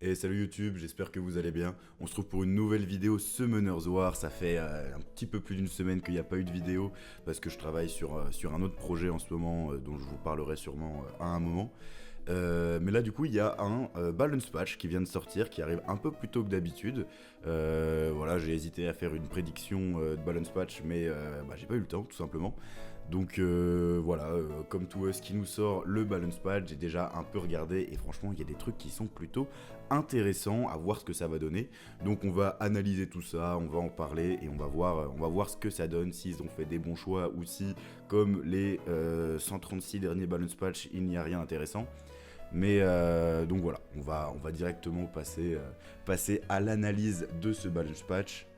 Et salut YouTube, j'espère que vous allez bien. On se trouve pour une nouvelle vidéo Summoners War. Ça fait un petit peu plus d'une semaine qu'il n'y a pas eu de vidéo parce que je travaille sur un autre projet en ce moment dont je vous parlerai sûrement à un moment. Mais là du coup il y a un balance patch qui vient de sortir, qui arrive un peu plus tôt que d'habitude. Voilà, j'ai hésité à faire une prédiction de balance patch, mais j'ai pas eu le temps tout simplement. Donc voilà, comme tout ce qui nous sort le balance patch, j'ai déjà un peu regardé et franchement il y a des trucs qui sont plutôt intéressants à voir ce que ça va donner. Donc on va analyser tout ça, on va en parler et on va voir ce que ça donne, s'ils ont fait des bons choix ou si comme les 136 derniers balance patch il n'y a rien d'intéressant. Mais donc voilà, on va directement passer à l'analyse de ce balance patch.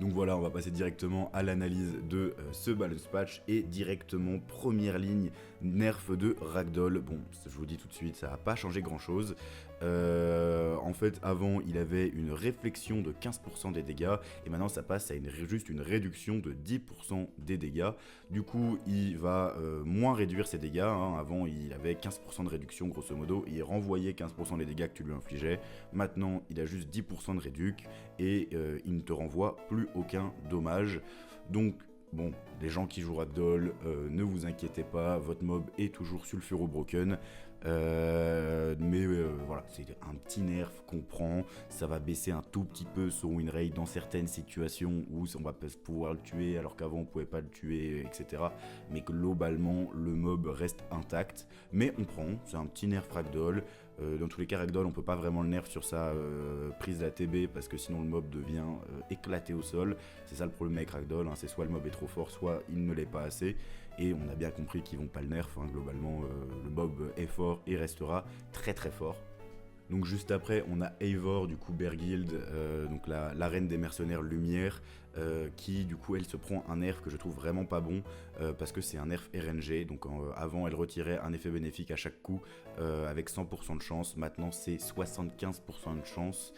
Donc voilà, on va passer directement à l'analyse de ce balance patch et directement première ligne nerf de Ragdoll. Bon, je vous dis tout de suite, ça n'a pas changé grand chose. En fait, avant, il avait une réflexion de 15% des dégâts et maintenant ça passe à juste une réduction de 10% des dégâts. Du coup, il va moins réduire ses dégâts. Avant, il avait 15% de réduction grosso modo et il renvoyait 15% des dégâts que tu lui infligeais. Maintenant, il a juste 10% de réduc et il ne te renvoie plus aucun dommage. Donc bon, les gens qui jouent Ragdoll, ne vous inquiétez pas, votre mob est toujours sulfuro broken. Voilà, c'est un petit nerf qu'on prend, ça va baisser un tout petit peu son win rate dans certaines situations où on va pouvoir le tuer alors qu'avant on pouvait pas le tuer, etc. Mais globalement le mob reste intact, mais on prend, c'est un petit nerf Ragdoll. Dans tous les cas, Ragdoll, on peut pas vraiment le nerf sur sa prise d'ATB parce que sinon le mob devient éclaté au sol. C'est ça le problème avec Ragdoll, c'est soit le mob est trop fort, soit il ne l'est pas assez. Et on a bien compris qu'ils vont pas le nerf, globalement le mob est fort et restera très très fort. Donc juste après, on a Eivor, du coup Berghild, donc la reine des mercenaires lumière, qui du coup elle se prend un nerf que je trouve vraiment pas bon, parce que c'est un nerf RNG, donc avant elle retirait un effet bénéfique à chaque coup avec 100% de chance, maintenant c'est 75% de chance.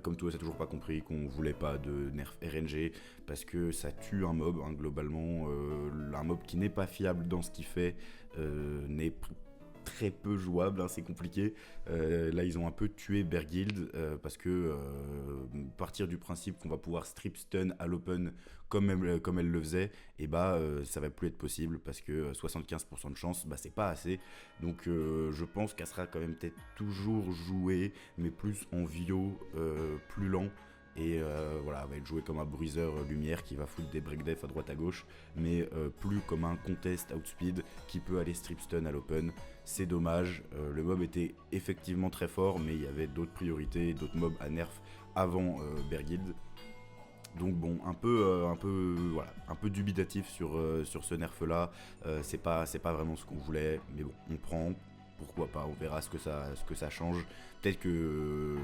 Comme tout, ça toujours pas compris qu'on voulait pas de nerf RNG, parce que ça tue un mob, globalement, un mob qui n'est pas fiable dans ce qu'il fait, n'est très peu jouable, c'est compliqué. Là ils ont un peu tué Berghild parce que partir du principe qu'on va pouvoir strip stun à l'open comme elle le faisait, et ça va plus être possible parce que 75% de chance, c'est pas assez. Donc je pense qu'elle sera quand même peut-être toujours jouée, mais plus en vio, plus lent. Et voilà, elle va être jouée comme un bruiseur lumière qui va foutre des breakdef à droite à gauche, mais plus comme un contest outspeed qui peut aller strip stun à l'open. C'est dommage, le mob était effectivement très fort, mais il y avait d'autres priorités, d'autres mobs à nerf avant Berghild. Donc bon, un peu dubitatif sur ce nerf là. C'est pas vraiment ce qu'on voulait, mais bon, on prend. Pourquoi pas, on verra ce que ça change. Peut-être que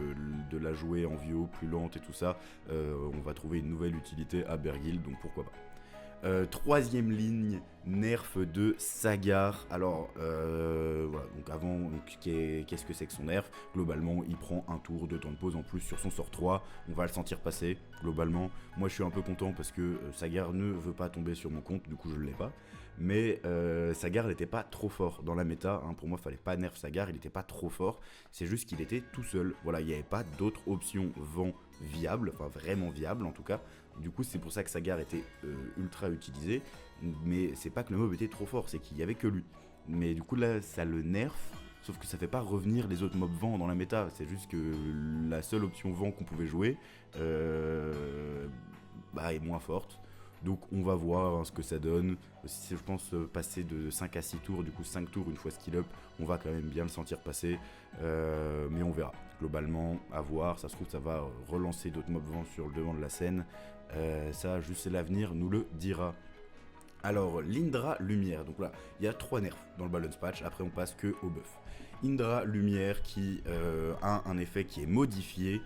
de la jouer en vio plus lente et tout ça, on va trouver une nouvelle utilité à Berghild, donc pourquoi pas. Troisième ligne, nerf de Sagar. Alors, voilà, donc avant, qu'est-ce que c'est que son nerf? Globalement, il prend un tour de temps de pause en plus sur son sort 3. On va le sentir passer, globalement. Moi, je suis un peu content parce que Sagar ne veut pas tomber sur mon compte, du coup, je ne l'ai pas. Mais Sagar n'était pas trop fort dans la méta. Pour moi, il fallait pas nerf Sagar, il n'était pas trop fort. C'est juste qu'il était tout seul. Voilà, il n'y avait pas d'autres options vent viables, enfin vraiment viables en tout cas. Du coup, c'est pour ça que Sagar était ultra utilisé. Mais c'est pas que le mob était trop fort, c'est qu'il y avait que lui. Mais du coup, là, ça le nerf. Sauf que ça fait pas revenir les autres mobs vent dans la méta. C'est juste que la seule option vent qu'on pouvait jouer est moins forte. Donc on va voir ce que ça donne. Si je pense passer de 5 à 6 tours, du coup 5 tours une fois skill up, on va quand même bien le sentir passer. Mais on verra. Globalement, à voir. Ça se trouve, ça va relancer d'autres mobs vent sur le devant de la scène. Ça, juste l'avenir nous le dira. Alors, l'Indra Lumière, donc là, il y a 3 nerfs dans le balance patch, après on passe que au buff. Indra Lumière qui a un effet qui est modifié.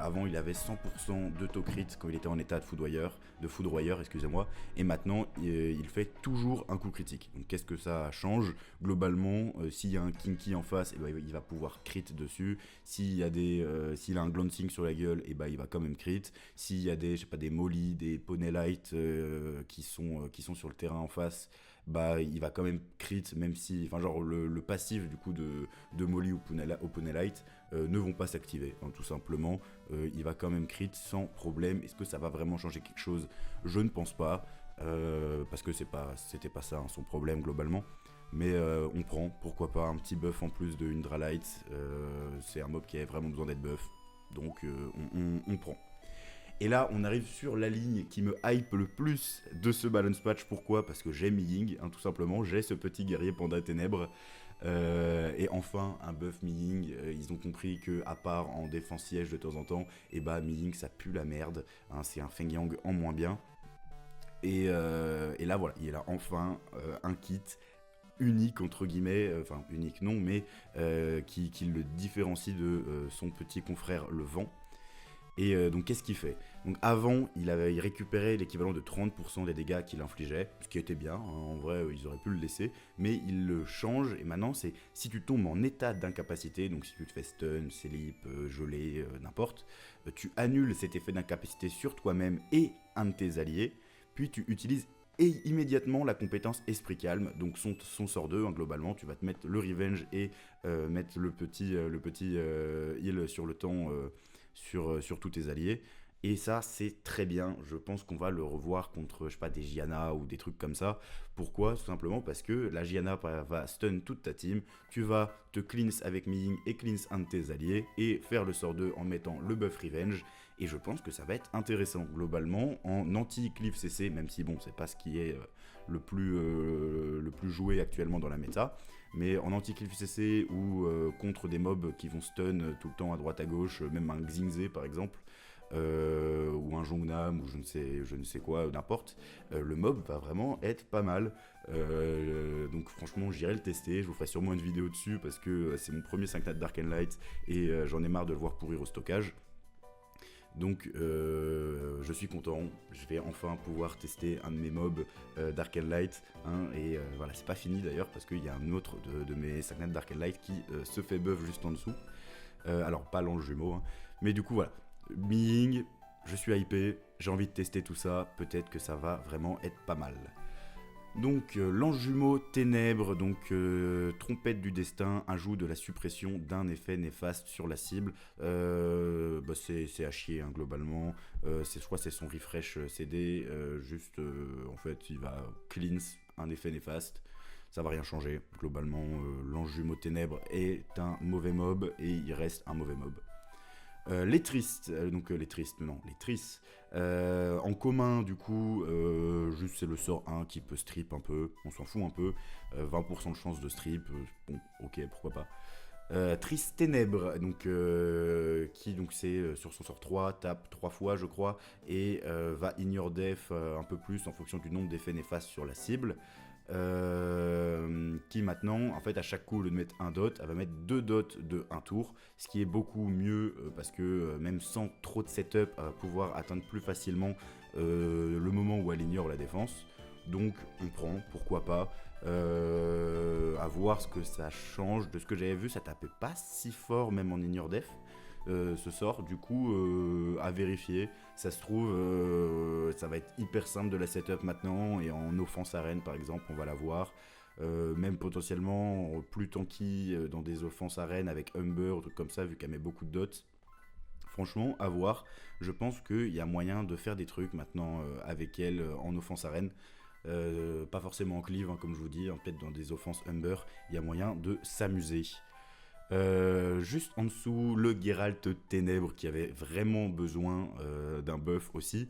Avant il avait 100% d'autocrit quand il était en état de foudroyeur, excusez-moi, et maintenant il fait toujours un coup critique. Donc qu'est-ce que ça change? Globalement, s'il y a un Kinky en face, il va pouvoir crit dessus. S'il a un glancing sur la gueule, il va quand même crit. S'il y a des molly, des poney light qui sont sur le terrain en face, bah il va quand même crit, même si, enfin genre le passif du coup de Molly ou Punelite ne vont pas s'activer, hein, tout simplement. Il va quand même crit sans problème. Est-ce que ça va vraiment changer quelque chose? Je ne pense pas, parce que c'était pas ça, hein, son problème globalement. Mais on prend, pourquoi pas, un petit buff en plus de Undralight. C'est un mob qui a vraiment besoin d'être buff, donc on prend. Et là, on arrive sur la ligne qui me hype le plus de ce balance patch. Pourquoi? Parce que j'ai Mi-Ying, hein, tout simplement. J'ai ce petit guerrier panda ténèbres. Et enfin, un buff Mi-Ying. Ils ont compris que, à part en défense siège de temps en temps, et bah Mi-Ying ça pue la merde. Hein, c'est un Feng Yang en moins bien. Et là, voilà, il a enfin un kit unique, entre guillemets, enfin unique non, mais qui le différencie de son petit confrère le vent. Et donc qu'est-ce qu'il fait? Donc avant, il récupérait l'équivalent de 30% des dégâts qu'il infligeait, ce qui était bien, hein, en vrai ils auraient pu le laisser, mais il le change, et maintenant c'est si tu tombes en état d'incapacité, donc si tu te fais stun, slip, gelé, n'importe, tu annules cet effet d'incapacité sur toi-même et un de tes alliés, puis tu utilises immédiatement la compétence Esprit Calme, donc son sort 2, hein, globalement, tu vas te mettre le Revenge et mettre le petit heal sur le temps sur tous tes alliés. Et ça, c'est très bien. Je pense qu'on va le revoir contre, je sais pas, des Gianna ou des trucs comme ça. Pourquoi? Tout simplement parce que la Gianna va stun toute ta team. Tu vas te cleanse avec Mi-Ying et cleanse un de tes alliés et faire le sort 2 en mettant le buff Revenge. Et je pense que ça va être intéressant globalement en anti-Cliff CC, même si bon, c'est pas ce qui est le plus joué actuellement dans la méta. Mais en anti-Cliff CC ou contre des mobs qui vont stun tout le temps à droite à gauche, même un Xingze par exemple, ou un Jongnam, ou je ne sais quoi, n'importe, le mob va vraiment être pas mal. Donc franchement, j'irai le tester, je vous ferai sûrement une vidéo dessus parce que c'est mon premier 5 nat Dark and Light et j'en ai marre de le voir pourrir au stockage. Donc je suis content, je vais enfin pouvoir tester un de mes mobs Dark and Light, hein, et voilà, c'est pas fini d'ailleurs parce qu'il y a un autre de mes 5 nat Dark and Light qui se fait buff juste en dessous. Alors pas l'ange jumeau, hein, mais du coup voilà, Mi-Ying, je suis hypé, j'ai envie de tester tout ça, peut-être que ça va vraiment être pas mal. Donc l'ange jumeau ténèbres, donc trompette du destin, ajout de la suppression d'un effet néfaste sur la cible. Bah, c'est à chier, hein, globalement. Je crois que c'est son refresh CD. Juste en fait il va cleanse un effet néfaste. Ça va rien changer. Globalement l'ange jumeau ténèbres est un mauvais mob et il reste un mauvais mob. Les tristes, en commun du coup, juste c'est le sort 1 qui peut strip un peu, on s'en fout un peu, 20% de chance de strip, bon ok pourquoi pas. Triste ténèbres, donc, qui donc c'est sur son sort 3, tape 3 fois je crois, et va ignore def un peu plus en fonction du nombre d'effets néfastes sur la cible. Qui maintenant, en fait, à chaque coup, au lieu de mettre un dot, elle va mettre 2 dots de 1 tour, ce qui est beaucoup mieux parce que même sans trop de setup, elle va pouvoir atteindre plus facilement le moment où elle ignore la défense. Donc on prend, pourquoi pas, à voir ce que ça change. De ce que j'avais vu, ça tapait pas si fort même en ignore def. Ce sort, du coup à vérifier. Ça se trouve ça va être hyper simple de la setup maintenant, et en offense arène par exemple on va la voir, même potentiellement plus tanky dans des offenses arène avec Humber ou trucs comme ça, vu qu'elle met beaucoup de dots. Franchement à voir, je pense qu'il y a moyen de faire des trucs maintenant avec elle en offense arène. Pas forcément en cleave, hein, comme je vous dis, hein, peut-être dans des offenses Humber, il y a moyen de s'amuser. Juste en dessous, le Geralt Ténèbres qui avait vraiment besoin d'un buff aussi.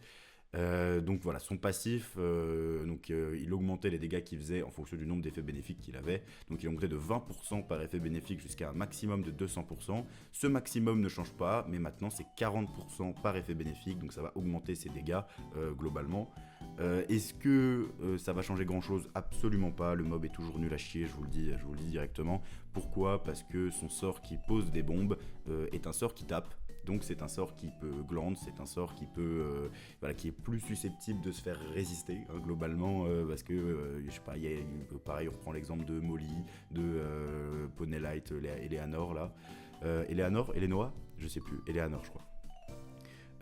Donc voilà, son passif, il augmentait les dégâts qu'il faisait en fonction du nombre d'effets bénéfiques qu'il avait. Donc il augmentait de 20% par effet bénéfique jusqu'à un maximum de 200%. Ce maximum ne change pas, mais maintenant c'est 40% par effet bénéfique, donc ça va augmenter ses dégâts globalement. Est-ce que ça va changer grand chose? Absolument pas, le mob est toujours nul à chier, je vous le dis directement. Pourquoi? Parce que son sort qui pose des bombes est un sort qui tape. Donc c'est un sort qui peut glande, c'est un sort qui peut, qui est plus susceptible de se faire résister, hein, globalement, parce que, je sais pas, pareil, on reprend l'exemple de Molly, de Punelite, Eleanor là, Eleanor, Elenoa, je sais plus, Eleanor je crois.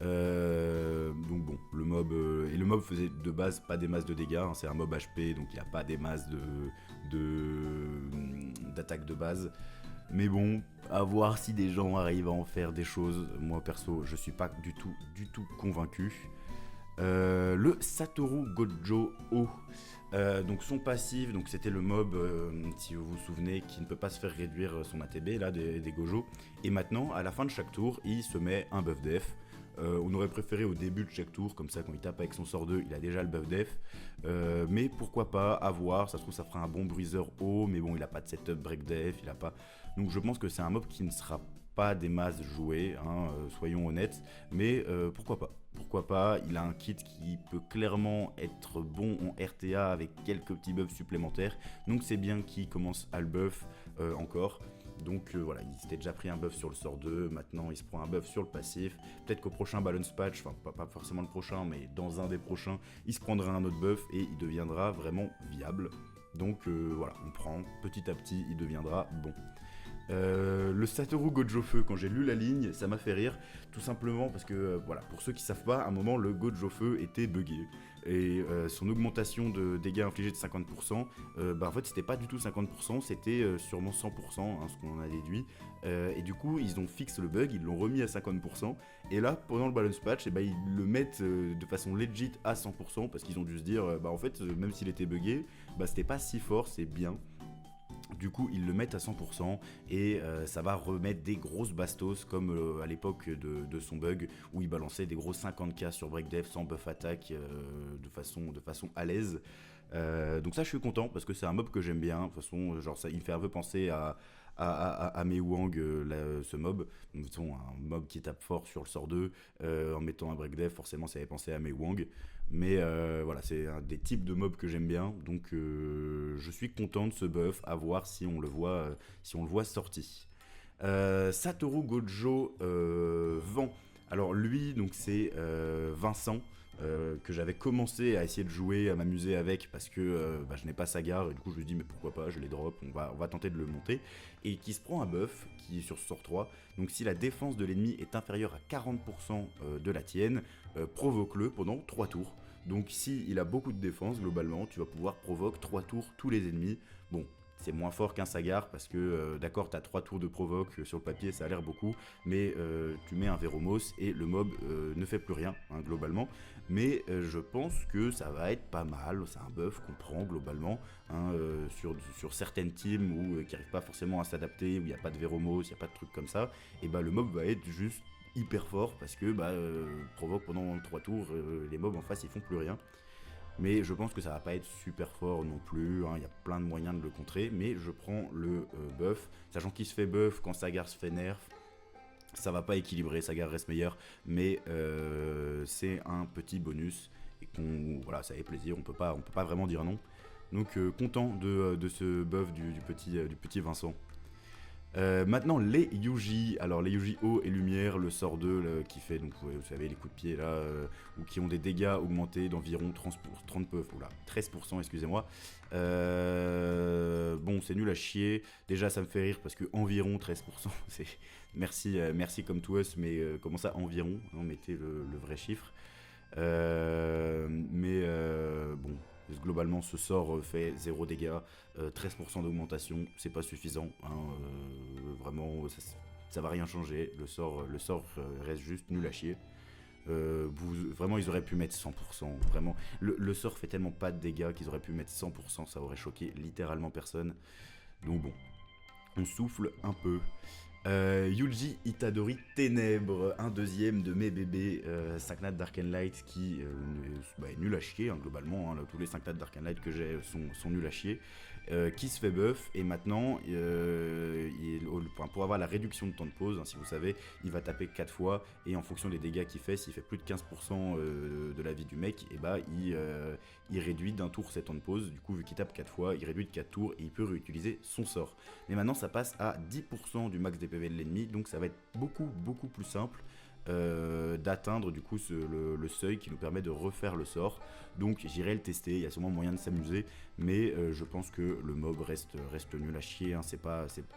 Donc bon, le mob faisait de base pas des masses de dégâts, hein, c'est un mob HP, donc il n'y a pas des masses d'attaque de base. Mais bon, à voir si des gens arrivent à en faire des choses. Moi perso, je suis pas du tout convaincu. Le Satoru Gojo O. Donc son passif, donc c'était le mob, si vous vous souvenez, qui ne peut pas se faire réduire son ATB là des Gojo. Et maintenant, à la fin de chaque tour, il se met un buff def. On aurait préféré au début de chaque tour, comme ça quand il tape avec son sort 2, il a déjà le buff def. Mais pourquoi pas, à voir, ça se trouve ça fera un bon bruiser haut, mais bon il a pas de setup break def, il a pas... Donc je pense que c'est un mob qui ne sera pas des masses jouées, hein, soyons honnêtes, mais pourquoi pas, il a un kit qui peut clairement être bon en RTA avec quelques petits buffs supplémentaires, donc c'est bien qu'il commence à le buff encore. Donc voilà, il s'était déjà pris un buff sur le sort 2, maintenant il se prend un buff sur le passif. Peut-être qu'au prochain balance patch, enfin pas forcément le prochain, mais dans un des prochains, il se prendra un autre buff et il deviendra vraiment viable. Donc voilà, on prend petit à petit, il deviendra bon. Le Satoru Gojo Feu, quand j'ai lu la ligne, ça m'a fait rire, tout simplement parce que, voilà, pour ceux qui savent pas, à un moment, le Gojo Feu était buggé. Et son augmentation de dégâts infligés de 50%, en fait, c'était pas du tout 50%, c'était sûrement 100%, hein, ce qu'on en a déduit. Et du coup, ils ont fixé le bug, ils l'ont remis à 50%. Et là, pendant le balance patch, ils le mettent de façon legit à 100%, parce qu'ils ont dû se dire, en fait, même s'il était buggé, c'était pas si fort, c'est bien. Du coup, ils le mettent à 100% et ça va remettre des grosses bastos comme à l'époque de son bug où il balançait des gros 50k sur breakdef sans buff attaque de façon à l'aise. Donc ça, je suis content parce que c'est un mob que j'aime bien. De toute façon, genre ça, il me fait un peu penser à Mei Wang, ce mob. Mettons un mob qui tape fort sur le sort 2 en mettant un breakdef, forcément ça avait pensé à Mei Wang. Mais voilà, c'est un des types de mobs que j'aime bien, donc je suis content de ce buff, à voir si on le voit sorti. Satoru Gojo Vent. Alors lui, donc c'est Vincent. Que j'avais commencé à essayer de jouer, à m'amuser avec parce que je n'ai pas Sagar et du coup je me dis mais pourquoi pas, je les drop, on va tenter de le monter et qui se prend un buff qui est sur ce sort 3, donc si la défense de l'ennemi est inférieure à 40% de la tienne, provoque-le pendant 3 tours. Donc si il a beaucoup de défense globalement, tu vas pouvoir provoque 3 tours tous les ennemis. Bon, c'est moins fort qu'un Sagar parce que d'accord, t'as 3 tours de provoque sur le papier, ça a l'air beaucoup, mais tu mets un Veromos et le mob ne fait plus rien, hein, globalement. Mais je pense que ça va être pas mal, c'est un buff qu'on prend globalement, hein, sur certaines teams où, qui n'arrivent pas forcément à s'adapter, où il n'y a pas de Veromos, il n'y a pas de trucs comme ça, et le mob va être juste hyper fort parce que provoque pendant 3 tours, les mobs en face ils font plus rien. Mais je pense que ça va pas être super fort non plus, hein, y a plein de moyens de le contrer, mais je prends le buff, sachant qu'il se fait buff quand Sagar se fait nerf, ça va pas équilibrer, Sagar reste meilleur, mais c'est un petit bonus, et voilà, ça fait plaisir, on peut pas vraiment dire non. Donc content de ce buff du petit Vincent. Maintenant les Yuji, alors les Yuji eau et lumière, le sort 2 là, qui fait, donc vous savez les coups de pied là, ou qui ont des dégâts augmentés d'environ 13%, excusez-moi. Bon, c'est nul à chier, déjà ça me fait rire parce que environ 13%, c'est merci comme to us, mais comment ça environ, hein, mettez le vrai chiffre. Bon, globalement ce sort fait 0 dégâts, 13% d'augmentation, c'est pas suffisant, hein, vraiment ça va rien changer, le sort reste juste nul à chier. Vraiment ils auraient pu mettre 100%, vraiment le sort fait tellement pas de dégâts qu'ils auraient pu mettre 100%, ça aurait choqué littéralement personne. Donc bon, on souffle un peu. Yuji Itadori Ténèbres, un deuxième de mes bébés 5 nats Dark Light qui est nul à chier, hein, globalement, hein, tous les 5 nats Dark Light que j'ai sont nuls à chier, qui se fait buff et maintenant pour avoir la réduction de temps de pause, hein, si vous savez, il va taper 4 fois et en fonction des dégâts qu'il fait, s'il fait plus de 15% de la vie du mec, et il réduit d'un tour ses temps de pause. Du coup, vu qu'il tape 4 fois, il réduit de 4 tours et il peut réutiliser son sort. Mais maintenant ça passe à 10% du max des PV de l'ennemi, donc ça va être beaucoup plus simple. d'atteindre du coup le seuil qui nous permet de refaire le sort. Donc j'irai le tester, il y a sûrement moyen de s'amuser, mais je pense que le mob reste nul à chier, hein. C'est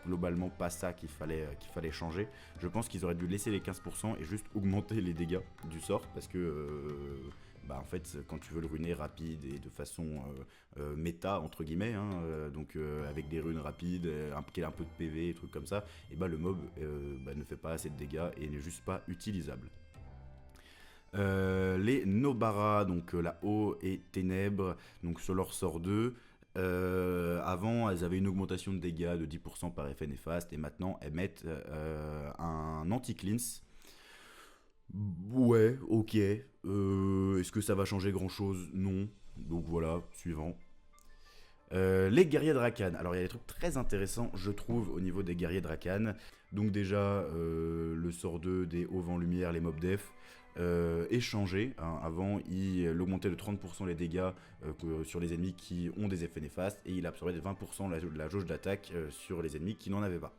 globalement pas ça qu'il fallait changer. Je pense qu'ils auraient dû laisser les 15% et juste augmenter les dégâts du sort, parce que en fait quand tu veux le ruiner rapide et de façon méta entre guillemets, hein, donc avec des runes rapides, un peu de PV et trucs comme ça, et le mob ne fait pas assez de dégâts et n'est juste pas utilisable. Les Nobara, donc la eau et ténèbres, donc sur leur sort 2. Avant, elles avaient une augmentation de dégâts de 10% par effet néfaste, et maintenant elles mettent un anti-cleanse. Ouais, ok. Est-ce que ça va changer grand chose? Non. Donc voilà, suivant. Les guerriers Drakan. Alors il y a des trucs très intéressants, je trouve, au niveau des guerriers Drakan. Donc déjà, le sort 2 des hauts vents lumière, les mob def, est changé, hein. Avant, il augmentait de 30% les dégâts sur les ennemis qui ont des effets néfastes, et il absorbait de 20% la jauge d'attaque sur les ennemis qui n'en avaient pas.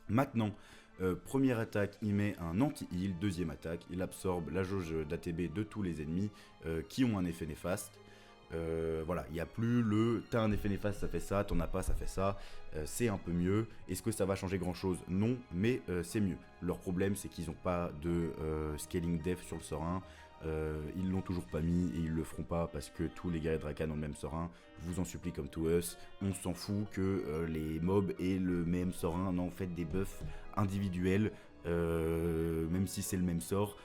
Maintenant, première attaque, il met un anti-heal. Deuxième attaque, il absorbe la jauge d'ATB de tous les ennemis qui ont un effet néfaste. Voilà, il n'y a plus le t'as un effet néfaste, ça fait ça, t'en as pas, ça fait ça. C'est un peu mieux. Est-ce que ça va changer grand chose? Non, mais c'est mieux. Leur problème, c'est qu'ils n'ont pas de scaling def sur le sort 1. Ils l'ont toujours pas mis et ils le feront pas parce que tous les guerriers Drakan ont le même sort 1. Je vous en supplie, comme to us, on s'en fout que les mobs aient le même sort 1. Non, en fait, des buffs individuels, même si c'est le même sort.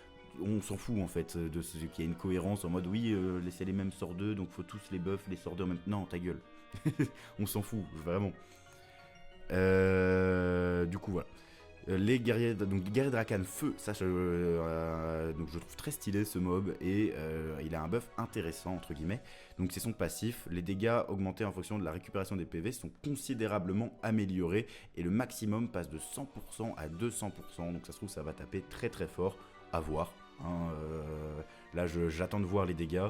On s'en fout en fait de ce qu'il y a une cohérence en mode oui, c'est les mêmes sorts 2, donc faut tous les buffs, les sorts 2 en même temps. Non, ta gueule. On s'en fout, vraiment. Du coup, voilà. Les guerriers Drakan feu, ça donc je trouve très stylé ce mob, et il a un buff intéressant entre guillemets. Donc c'est son passif, les dégâts augmentés en fonction de la récupération des PV sont considérablement améliorés, et le maximum passe de 100% à 200%, donc ça se trouve ça va taper très très fort, à voir, hein. Là j'attends de voir les dégâts,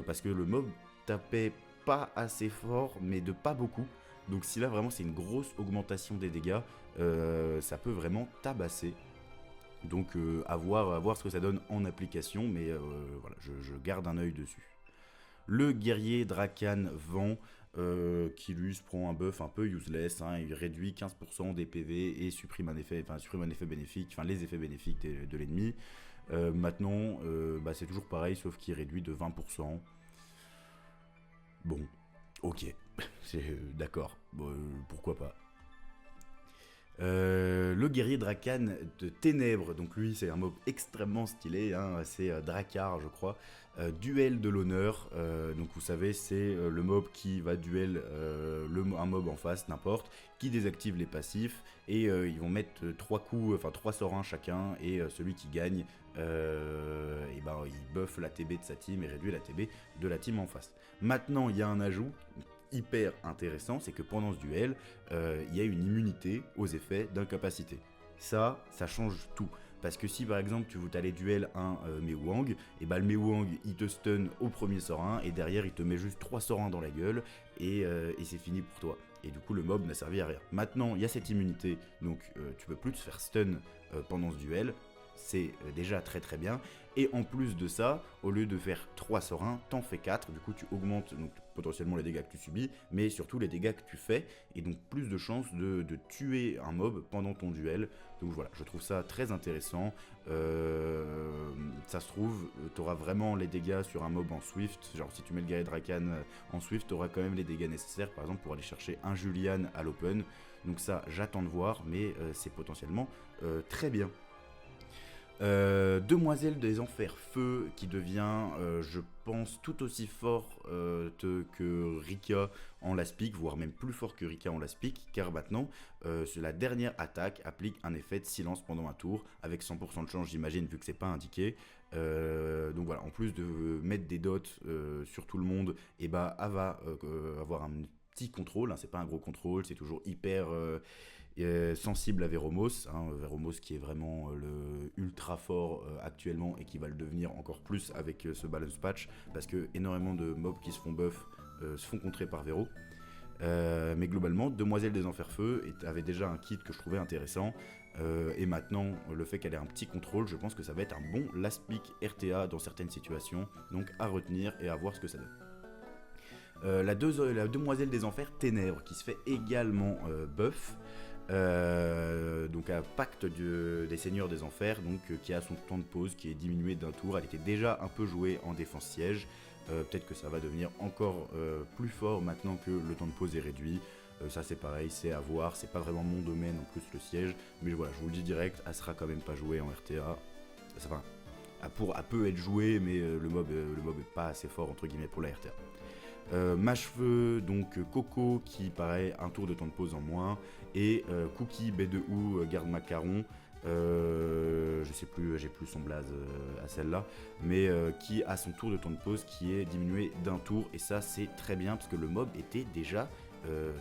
parce que le mob tapait pas assez fort, mais de pas beaucoup. Donc si là vraiment c'est une grosse augmentation des dégâts, ça peut vraiment tabasser. Donc à voir ce que ça donne en application, mais voilà, je garde un œil dessus. Le guerrier Drakan Vent, qui lui se prend un buff un peu useless, hein. Il réduit 15% des PV et supprime un effet bénéfique, enfin les effets bénéfiques de l'ennemi. Maintenant, c'est toujours pareil, sauf qu'il réduit de 20%. Bon, ok, d'accord, bon, pourquoi pas. Le guerrier Drakan de Ténèbres, donc lui c'est un mob extrêmement stylé, hein, c'est Drakkar je crois. Duel de l'honneur, donc vous savez c'est le mob qui va duel un mob en face, n'importe, qui désactive les passifs, et ils vont mettre 3 sorts 1 chacun, et celui qui gagne, il buff la TB de sa team et réduit la TB de la team en face. Maintenant il y a un ajout hyper intéressant, c'est que pendant ce duel, il y a une immunité aux effets d'incapacité. Ça change tout. Parce que si par exemple tu veux t'aller duel un Mewang, et le Mewang il te stun au premier sort 1, et derrière il te met juste 3 sorts 1 dans la gueule, et c'est fini pour toi. Et du coup le mob n'a servi à rien. Maintenant il y a cette immunité, donc tu peux plus te faire stun pendant ce duel. C'est déjà très très bien, et en plus de ça, au lieu de faire 3 sorts 1, t'en fais 4, du coup tu augmentes donc, potentiellement les dégâts que tu subis, mais surtout les dégâts que tu fais, et donc plus de chances de tuer un mob pendant ton duel. Donc voilà, je trouve ça très intéressant. Ça se trouve, t'auras vraiment les dégâts sur un mob en Swift, genre si tu mets le guerrier Drakan en Swift, t'auras quand même les dégâts nécessaires, par exemple pour aller chercher un Julian à l'open. Donc ça, j'attends de voir, mais c'est potentiellement très bien. Demoiselle des Enfers Feu, qui devient, je pense, tout aussi fort que Rika en last pick, voire même plus fort que Rika en last pick, car maintenant, la dernière attaque applique un effet de silence pendant un tour, avec 100% de chance, j'imagine, vu que c'est pas indiqué. Donc voilà, en plus de mettre des dots sur tout le monde, et elle va avoir un petit contrôle, hein, c'est pas un gros contrôle, c'est toujours hyper sensible à Veromos, hein, Veromos qui est vraiment le ultra fort actuellement, et qui va le devenir encore plus avec ce balance patch, parce que énormément de mobs qui se font buff se font contrer par Vero. Mais globalement, Demoiselle des Enfers Feu avait déjà un kit que je trouvais intéressant, Et maintenant, le fait qu'elle ait un petit contrôle, je pense que ça va être un bon last pick RTA dans certaines situations. Donc à retenir et à voir ce que ça donne. La demoiselle des enfers, Ténèbres, qui se fait également buff. Donc un pacte des seigneurs des enfers, donc qui a son temps de pause qui est diminué d'un tour. Elle était déjà un peu jouée en défense siège. Peut-être que ça va devenir encore plus fort maintenant que le temps de pause est réduit. Ça c'est pareil, c'est à voir, c'est pas vraiment mon domaine en plus le siège, mais voilà, je vous le dis direct, elle sera quand même pas jouée en RTA. Enfin, elle peut être jouée, mais le mob est pas assez fort entre guillemets pour la RTA. Mâche-feu, donc Coco qui pareil, un tour de temps de pause en moins, et Cookie B2O garde macaron, je sais plus, j'ai plus son blaze à celle-là, mais qui a son tour de temps de pause qui est diminué d'un tour, et ça c'est très bien parce que le mob était déjà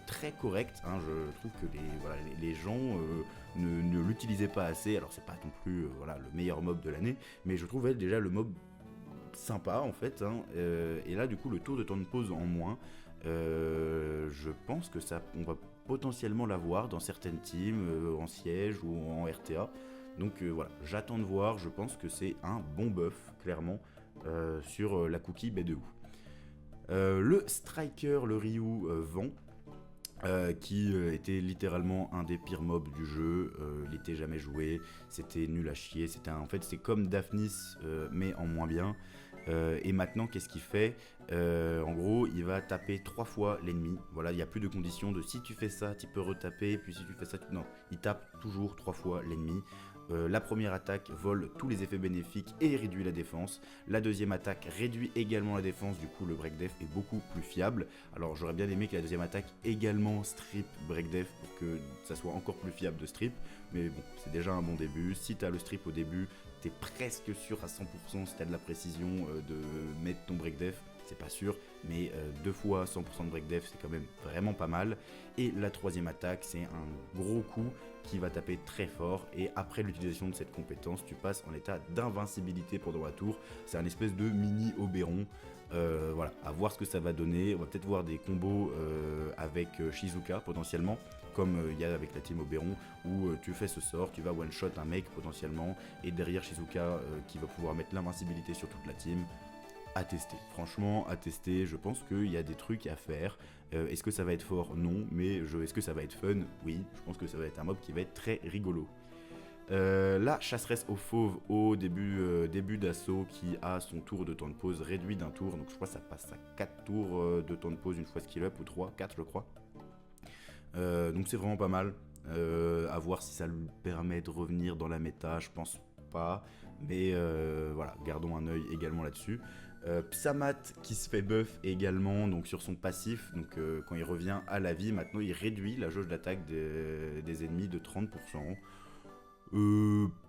très correct, hein. Je trouve que les gens ne l'utilisaient pas assez, alors c'est pas non plus le meilleur mob de l'année, mais je trouvais déjà le mob sympa en fait, hein. Et là du coup le tour de temps de pause en moins, je pense que on va potentiellement l'avoir dans certaines teams, en siège ou en RTA, donc voilà, j'attends de voir, je pense que c'est un bon buff clairement sur la cookie B2O. Le striker, le Ryu vent, qui était littéralement un des pires mobs du jeu, il était jamais joué, c'était nul à chier, en fait c'est comme Daphnis mais en moins bien. Et maintenant qu'est-ce qu'il fait? En gros il va taper 3 fois l'ennemi, voilà, il n'y a plus de condition de si tu fais ça tu peux retaper, puis si tu fais ça non, il tape toujours 3 fois l'ennemi. La première attaque vole tous les effets bénéfiques et réduit la défense. La deuxième attaque réduit également la défense, du coup le break def est beaucoup plus fiable. Alors j'aurais bien aimé que la deuxième attaque également strip break def pour que ça soit encore plus fiable de strip, mais bon, c'est déjà un bon début. Si t'as le strip au début, t'es presque sûr à 100% si t'as de la précision de mettre ton break def. C'est pas sûr, mais 2 fois 100% de break def, c'est quand même vraiment pas mal. Et la troisième attaque, c'est un gros coup qui va taper très fort, et après l'utilisation de cette compétence, tu passes en état d'invincibilité pendant la tour. C'est un espèce de mini Oberon. Voilà, à voir ce que ça va donner. On va peut-être voir des combos avec Shizuka potentiellement, comme il y a avec la team Oberon, où tu fais ce sort, tu vas one shot un mec potentiellement, et derrière Shizuka qui va pouvoir mettre l'invincibilité sur toute la team. À tester, franchement à tester, je pense qu'il y a des trucs à faire. Est-ce que ça va être fort? Non, mais est-ce que ça va être fun? Oui, je pense que ça va être un mob qui va être très rigolo. La chasseresse aux fauves au début d'assaut, qui a son tour de temps de pause réduit d'un tour, donc je crois que ça passe à 4 tours de temps de pause une fois skill up, ou 3, 4 je crois. Donc c'est vraiment pas mal, à voir si ça lui permet de revenir dans la méta, je pense pas, mais voilà, gardons un œil également là-dessus. Psamat qui se fait buff également, donc sur son passif, donc quand il revient à la vie, maintenant il réduit la jauge d'attaque des ennemis de 30%.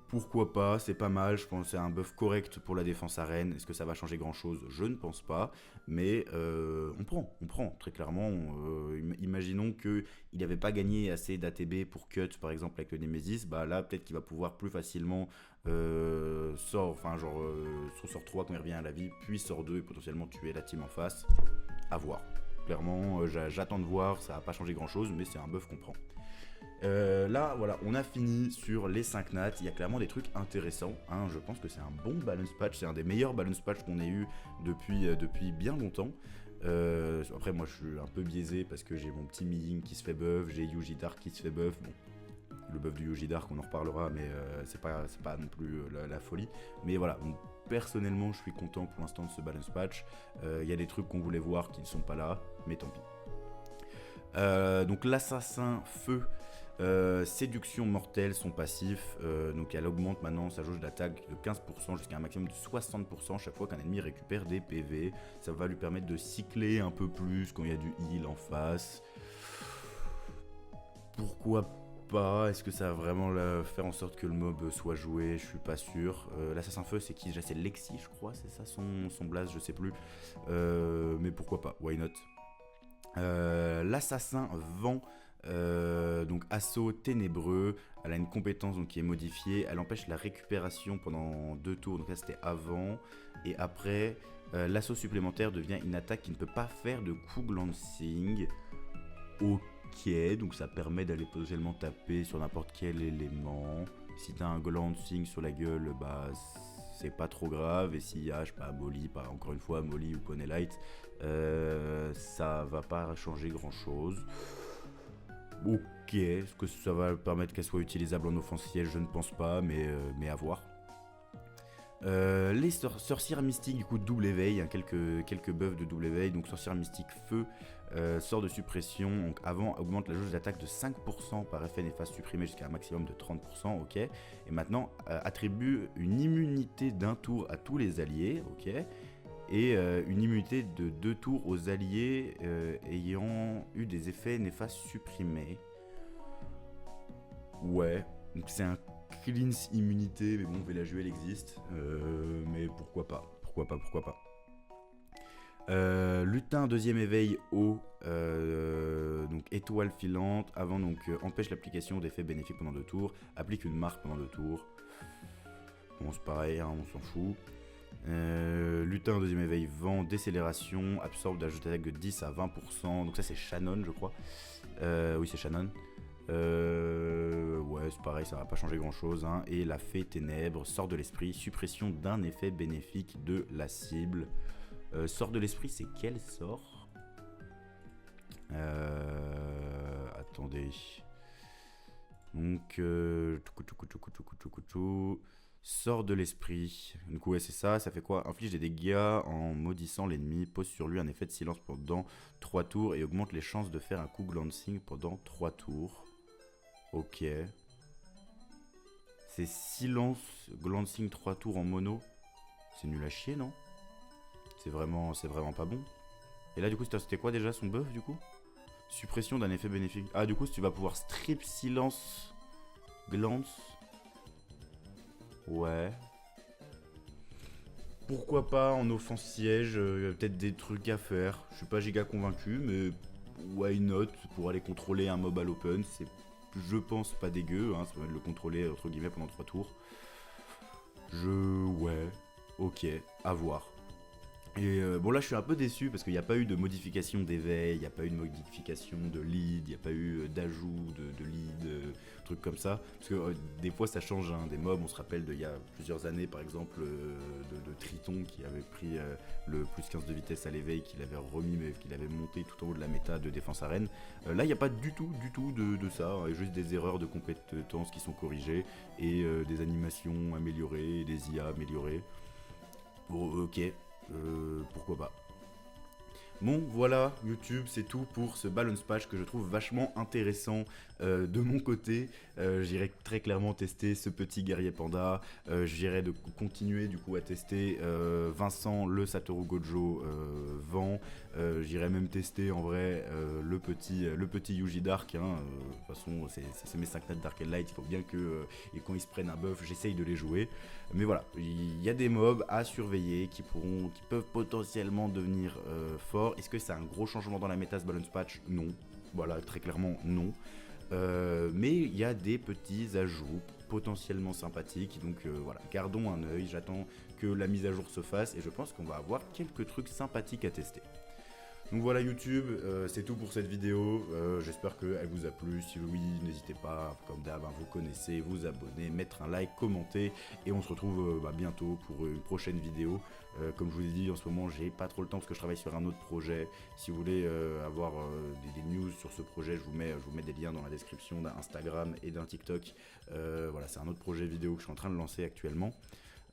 Pourquoi pas, c'est pas mal, je pense que c'est un buff correct pour la défense arène. Est-ce que ça va changer grand chose? Je ne pense pas, mais on prend, très clairement. Imaginons qu'il n'avait pas gagné assez d'ATB pour cut par exemple avec le Nemesis, bah là peut-être qu'il va pouvoir plus facilement son sort 3 quand il revient à la vie, puis sort 2 et potentiellement tuer la team en face. À voir, clairement j'attends de voir, ça va pas changer grand chose, mais c'est un buff qu'on prend. Là voilà, on a fini sur les 5 nats. Il y a clairement des trucs intéressants, hein. Je pense que c'est un bon balance patch, c'est un des meilleurs balance patch qu'on ait eu depuis bien longtemps. Après moi je suis un peu biaisé parce que j'ai mon petit Miying qui se fait buff, j'ai Yuji Dark qui se fait buff. Bon, le buff du Yuji Dark on en reparlera, mais c'est pas non plus la folie. Mais voilà, donc, personnellement je suis content pour l'instant de ce balance patch. Il y a des trucs qu'on voulait voir qui ne sont pas là, mais tant pis. Donc l'assassin feu, séduction mortelle, son passif, donc elle augmente maintenant sa jauge d'attaque de 15% jusqu'à un maximum de 60% chaque fois qu'un ennemi récupère des PV. Ça va lui permettre de cycler un peu plus quand il y a du heal en face. Pourquoi pas? Est-ce que ça va vraiment faire en sorte que le mob soit joué? Je suis pas sûr. L'assassin feu c'est qui déjà? C'est Lexi je crois, c'est ça son blaze, je sais plus. Mais pourquoi pas, why not? L'assassin vent, donc assaut ténébreux, elle a une compétence donc, qui est modifiée, elle empêche la récupération pendant 2 tours, donc là c'était avant, et après l'assaut supplémentaire devient une attaque qui ne peut pas faire de coup glancing. Ok, donc ça permet d'aller potentiellement taper sur n'importe quel élément. Si t'as un glancing sur la gueule, bah c'est pas trop grave. Et s'il y a, je sais pas, Molly, pas encore une fois, Molly ou Poney Light, ça va pas changer grand chose. Ok, est-ce que ça va permettre qu'elle soit utilisable en offensive? Je ne pense pas, mais à voir. Les sorcières mystiques, du coup, double éveil, hein, quelques buffs de double éveil. Donc, sorcière mystique feu, sort de suppression. Donc, avant, augmente la jauge d'attaque de 5% par effet néfaste supprimé jusqu'à un maximum de 30%. Ok. Et maintenant, attribue une immunité d'un tour à tous les alliés. Ok. Et une immunité de 2 tours aux alliés ayant eu des effets néfastes supprimés. Ouais, donc c'est un cleanse immunité, mais bon, Vélageux elle existe, mais pourquoi pas, pourquoi pas. Lutin deuxième éveil haut, donc étoile filante, avant donc empêche l'application d'effets bénéfiques pendant 2 tours, applique une marque pendant 2 tours. Bon c'est pareil, hein, on s'en fout. Lutin deuxième éveil vent, décélération, absorbe d'ajout d'attaque de 10 à 20%, donc ça c'est Shannon je crois. Oui c'est Shannon. Ouais, c'est pareil, ça va pas changer grand chose. Hein. Et la fée ténèbres, sort de l'esprit, suppression d'un effet bénéfique de la cible. Sort de l'esprit, c'est quel sort? Attendez. Donc, sort de l'esprit. Donc, ouais, c'est ça. Ça fait quoi? Inflige des dégâts en maudissant l'ennemi. Pose sur lui un effet de silence pendant 3 tours et augmente les chances de faire un coup glancing pendant 3 tours. Ok. C'est silence, glancing 3 tours en mono. C'est nul à chier, non? C'est vraiment pas bon. Et là, du coup, c'était quoi déjà son buff, du coup? Suppression d'un effet bénéfique. Ah, du coup, tu vas pouvoir strip silence glance. Ouais. Pourquoi pas en offensiège, il y a peut-être des trucs à faire. Je suis pas giga convaincu, mais why not? Pour aller contrôler un mob à l'open, c'est, je pense, pas dégueu. Hein, ça va le contrôler entre guillemets pendant 3 tours. Ouais, ok, à voir. Et bon là je suis un peu déçu parce qu'il n'y a pas eu de modification d'éveil, il n'y a pas eu de modification de lead, il n'y a pas eu d'ajout de lead, trucs comme ça. Parce que des fois ça change, hein, des mobs, on se rappelle d'il y a plusieurs années par exemple de Triton qui avait pris le plus 15 de vitesse à l'éveil, qu'il avait remis mais qu'il avait monté tout en haut de la méta de défense arène. Là il n'y a pas du tout de ça, hein, juste des erreurs de compétences qui sont corrigées et des animations améliorées, des IA améliorées. Bon ok. Pourquoi pas. Bon voilà, YouTube, c'est tout pour ce balance patch que je trouve vachement intéressant de mon côté. J'irai très clairement tester ce petit guerrier panda. J'irai de continuer du coup à tester Vincent le Satoru Gojo vent. J'irai même tester en vrai le petit Yuji Dark. Hein. De toute façon, c'est mes 5 notes Dark and Light. Il faut bien que et quand ils se prennent un buff, j'essaye de les jouer. Mais voilà, il y a des mobs à surveiller qui peuvent potentiellement devenir forts. Est-ce que c'est un gros changement dans la méta ce balance patch? Non. Voilà, très clairement non. Mais il y a des petits ajouts potentiellement sympathiques. Donc voilà, gardons un œil. J'attends que la mise à jour se fasse et je pense qu'on va avoir quelques trucs sympathiques à tester. Donc voilà YouTube, c'est tout pour cette vidéo, j'espère qu'elle vous a plu, si oui n'hésitez pas, comme d'hab, vous connaissez, vous abonner, mettre un like, commenter, et on se retrouve bientôt pour une prochaine vidéo. Comme je vous ai dit, en ce moment j'ai pas trop le temps parce que je travaille sur un autre projet. Si vous voulez avoir des news sur ce projet, je vous mets des liens dans la description d'un Instagram et d'un TikTok. Voilà, c'est un autre projet vidéo que je suis en train de lancer actuellement.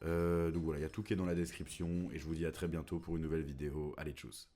Donc voilà, il y a tout qui est dans la description, et je vous dis à très bientôt pour une nouvelle vidéo. Allez, tchuss!